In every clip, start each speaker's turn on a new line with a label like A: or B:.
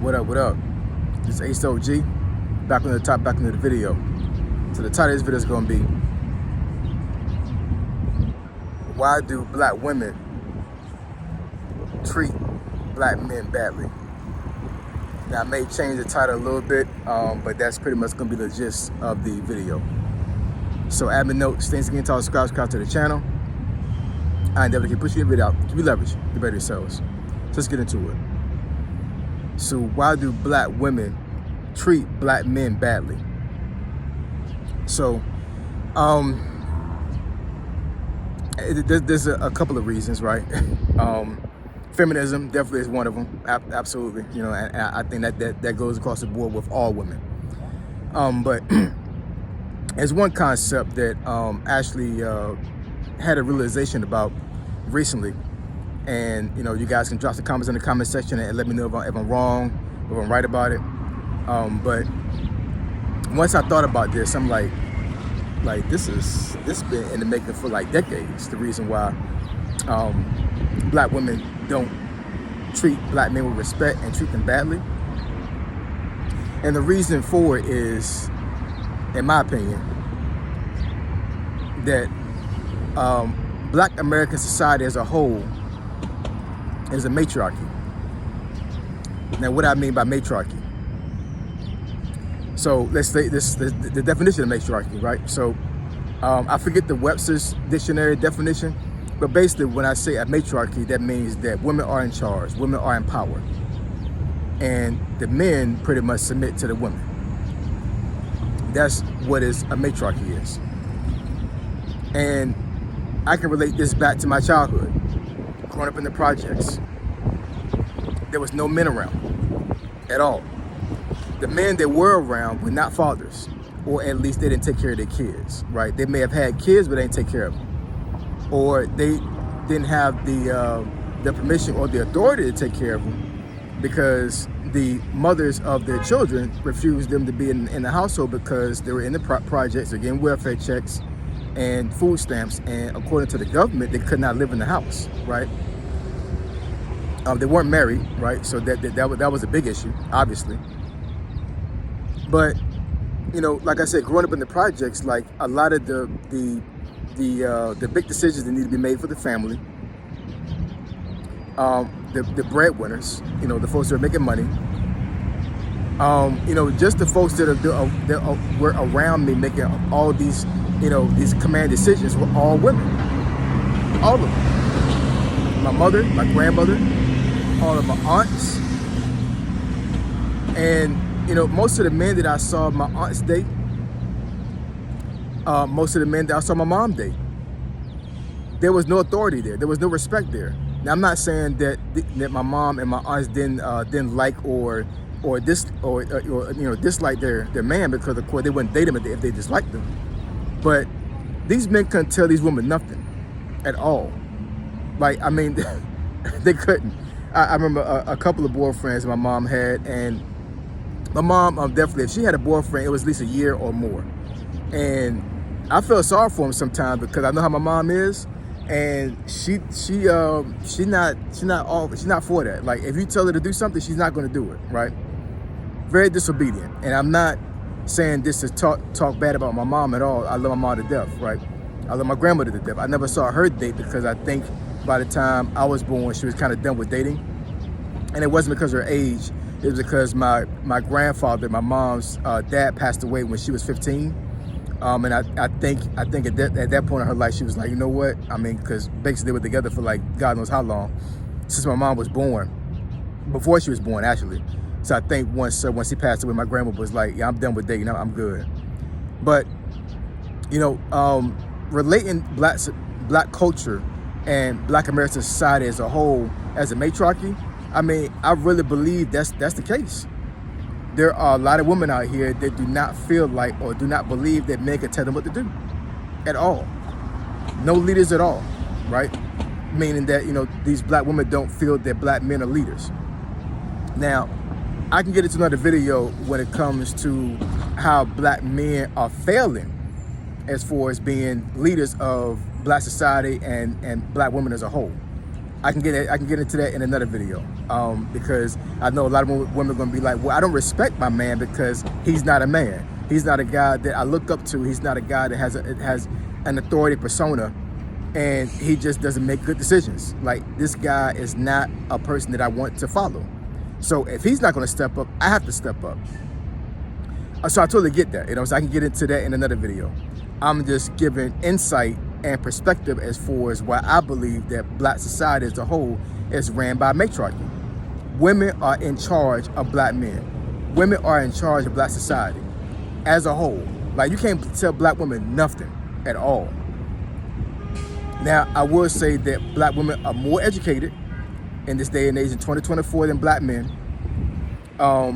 A: What up, what up? This is Ace OG, back on the top, back into the video. So the title of this video is going to be, why do black women treat black men badly? Now I may change the title a little bit, but that's pretty much going to be the gist of the video. So admin notes, thanks again to all subscribe to the channel. I endeavor to keep pushing the video out, to be leveraged, to better yourselves. So let's get into it. So why do black women treat black men badly? So there's a couple of reasons, right? Feminism definitely is one of them, absolutely. You know, and I think that goes across the board with all women. But there's one concept that actually had a realization about recently. And, you know, you guys can drop the comments in the comment section and let me know if I'm wrong, if I'm right about it. But once I thought about this, I'm like this been in the making for like decades. The reason why black women don't treat black men with respect and treat them badly. And the reason for it is, in my opinion, that black American society as a whole is a matriarchy. Now, what I mean by matriarchy? So let's say this the definition of matriarchy, right? So I forget the Webster's dictionary definition, but basically when I say a matriarchy, that means that women are in charge, women are in power, and the men pretty much submit to the women. That's what a matriarchy is. And I can relate this back to my childhood. Growing up in the projects, there was no men around at all. The men that were around were not fathers, or at least they didn't take care of their kids, right? They may have had kids, but they didn't take care of them. Or they didn't have the permission or the authority to take care of them because the mothers of their children refused them to be in the household because they were in the projects, they're getting welfare checks and food stamps, and according to the government, they could not live in the house, right? They weren't married, right? So that was a big issue, obviously. But you know, like I said, growing up in the projects, like a lot of the big decisions that need to be made for the family, the breadwinners, you know, the folks that are making money, you know, just the folks that were around me making all these, you know, these command decisions were all women, all of them. My mother, my grandmother, all of my aunts, and you know, most of the men that I saw my aunts date, most of the men that I saw my mom date, there was no authority there. There was no respect there. Now, I'm not saying that my mom and my aunts didn't like or you know, dislike their man, because of course they wouldn't date them if they disliked them. But these men couldn't tell these women nothing at all. Like, I mean, they couldn't. I remember a couple of boyfriends my mom had, and my mom definitely, if she had a boyfriend, it was at least a year or more. And I felt sorry for him sometimes because I know how my mom is, and she's not for that. Like, if you tell her to do something, she's not going to do it, right? Very disobedient. And I'm not saying this to talk bad about my mom at all. I love my mom to death, right? I love my grandmother to death. I never saw her date because I think by the time I was born, she was kind of done with dating. And it wasn't because of her age. It was because my grandfather, my mom's dad, passed away when she was 15. And I think at that point in her life, she was like, you know what? I mean, because basically they were together for like God knows how long, since my mom was born, before she was born actually. So I think once he passed away, my grandma was like, yeah, I'm done with dating, I'm good. But you know, relating black culture and black American society as a whole as a matriarchy, I mean, I really believe that's the case. There are a lot of women out here that do not feel like or do not believe that men can tell them what to do at all. No leaders at all, right? Meaning that, you know, these black women don't feel that black men are leaders. Now, I can get into another video when it comes to how black men are failing as far as being leaders of black society and black women as a whole. I can get into that in another video. Because I know a lot of women are going to be like, well, I don't respect my man because he's not a man. He's not a guy that I look up to. He's not a guy that has an authority persona, and he just doesn't make good decisions. Like, this guy is not a person that I want to follow. So if he's not going to step up, I have to step up. So I totally get that, so I can get into that in another video. I'm just giving insight and perspective as far as why I believe that Black society as a whole is ran by matriarchy. Women are in charge of Black men. Women are in charge of Black society as a whole. Like, you can't tell Black women nothing at all. Now, I will say that Black women are more educated in this day and age in 2024 than Black men.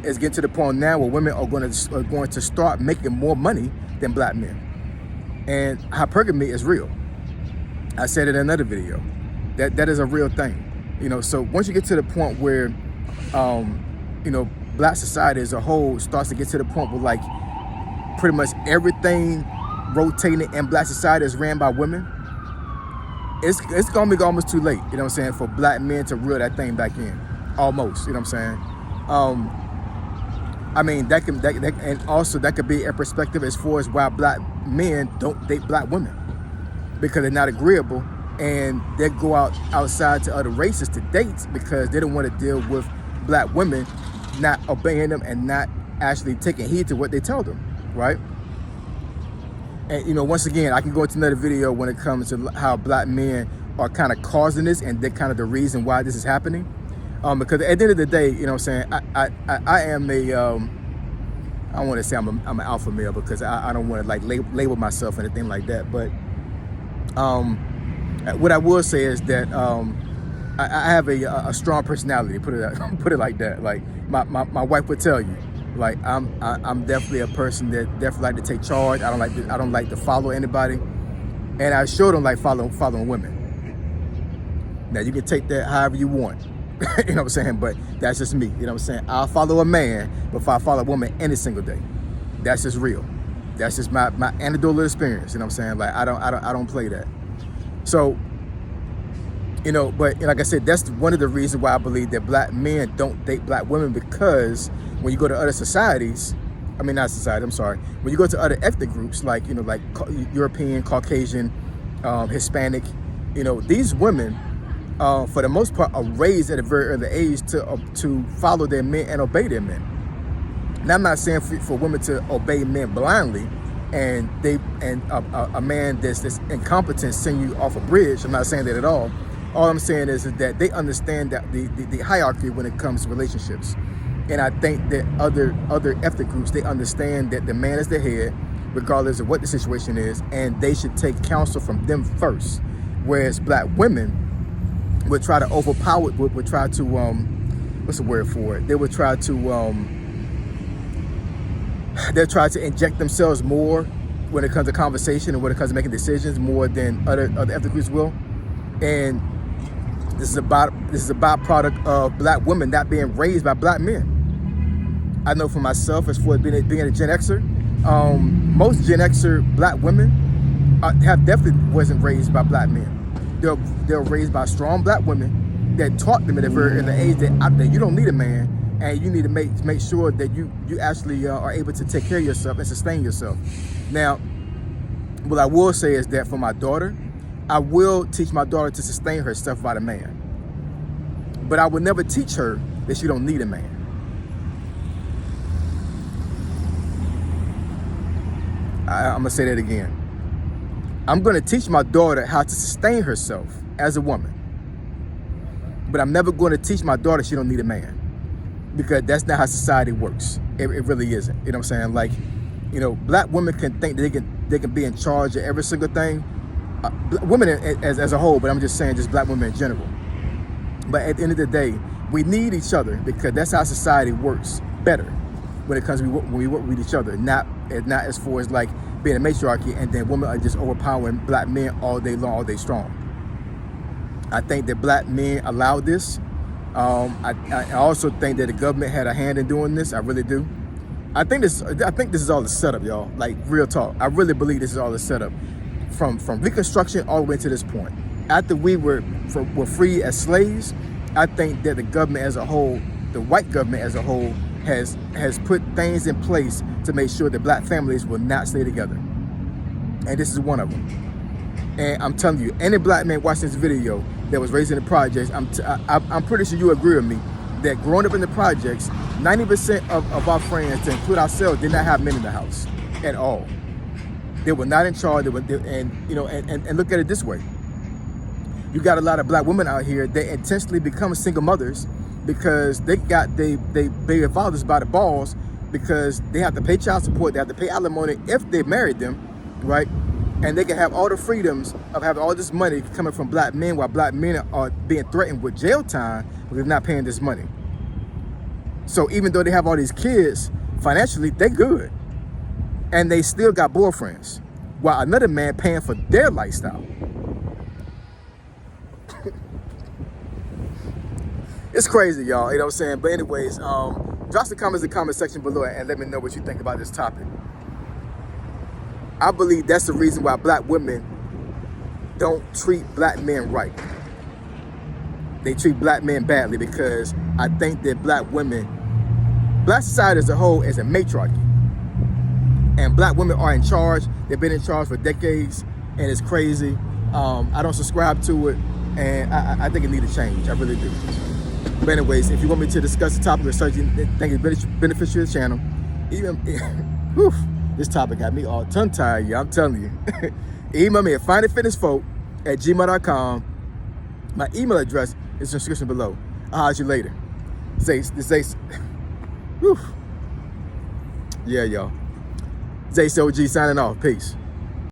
A: It's getting to the point now where women are going to start making more money than Black men. And hypergamy is real. I said it in another video. That is a real thing. So once you get to the point where, Black society as a whole starts to get to the point where, like, pretty much everything rotating in Black society is ran by women, it's gonna be almost too late, for Black men to reel that thing back in. Almost, and also that could be a perspective as far as why Black men don't date Black women, because they're not agreeable, and they go outside to other races to date because they don't want to deal with Black women not obeying them and not actually taking heed to what they tell them, right? And once again, I can go into another video when it comes to how Black men are kind of causing this, and they're kind of the reason why this is happening. Because at the end of the day, I am a I don't want to say I'm an alpha male, because I don't want to like label myself or anything like that. But what I will say is that I have a strong personality. Put it like that. Like my wife would tell you. Like, I'm definitely a person that definitely like to take charge. I don't like to follow anybody, and I sure don't like following women. Now, you can take that however you want, but that's just me. I'll follow a man before I follow a woman any single day. That's just real. That's just my anecdotal experience. Like, I don't play that. So, but like I said, that's one of the reasons why I believe that Black men don't date Black women, because when you go to other societies, when you go to other ethnic groups, like European, Caucasian, Hispanic, these women, for the most part, are raised at a very early age to follow their men and obey their men. Now, I'm not saying for women to obey men blindly, and a man that's incompetent send you off a bridge. I'm not saying that at all. All I'm saying is that they understand that the hierarchy when it comes to relationships. And I think that other ethnic groups, they understand that the man is the head, regardless of what the situation is, and they should take counsel from them first. Whereas Black women would try to overpower, would try to, what's the word for it? They would try to, they'll try to inject themselves more when it comes to conversation and when it comes to making decisions, more than other ethnic groups will. And this is a byproduct of Black women not being raised by Black men. I know for myself, as far as being a Gen Xer, most Gen Xer Black women have definitely wasn't raised by Black men. They're raised by strong Black women that taught them at a very early age that you don't need a man, and you need to make sure that you actually are able to take care of yourself and sustain yourself. Now, what I will say is that for my daughter, I will teach my daughter to sustain herself without a man. But I will never teach her that she don't need a man. I'm gonna say that again. I'm gonna teach my daughter how to sustain herself as a woman. But I'm never gonna teach my daughter she don't need a man, because that's not how society works. It really isn't. Like, Black women can think that they can be in charge of every single thing. Women as a whole, but I'm just saying just Black women in general. But at the end of the day, we need each other, because that's how society works better when it comes to when we work with each other, not as far as like being a matriarchy and then women are just overpowering Black men all day long, all day strong. I think that Black men allowed this. I also think that the government had a hand in doing this. I really do. I think this is all a setup, y'all. Like, real talk. I really believe this is all a setup. From Reconstruction all the way to this point. After we were free as slaves, I think that the government as a whole, the white government as a whole, has put things in place to make sure that black families will not stay together. And this is one of them. And I'm telling you, any black man watching this video that was raised in the projects, I'm pretty sure you agree with me that growing up in the projects, 90% of our friends, to include ourselves, did not have men in the house at all. They were not in charge. And look at it this way: you got a lot of black women out here that intentionally become single mothers because they got they baby fathers by the balls, because they have to pay child support, they have to pay alimony if they married them, right? And they can have all the freedoms of having all this money coming from black men, while black men are being threatened with jail time because they're not paying this money. So even though they have all these kids, financially, they're good. And they still got boyfriends, while another man paying for their lifestyle. It's crazy, y'all, you know what I'm saying? But anyways, drop some comments in the comment section below and let me know what you think about this topic. I believe that's the reason why black women don't treat black men right. They treat black men badly because I think that black society as a whole is a matriarchy. And black women are in charge. They've been in charge for decades, and it's crazy. I don't subscribe to it, and I think it needs to change. I really do. But anyways, if you want me to discuss the topic or something you think is beneficial to the channel, even whew, this topic got me all tongue-tied, yeah, I'm telling you. Email me at finditfitnessfolk@gmail.com. My email address is in the description below. I'll holler at you later. Whew. Yeah, y'all. Zay OG signing off. Peace.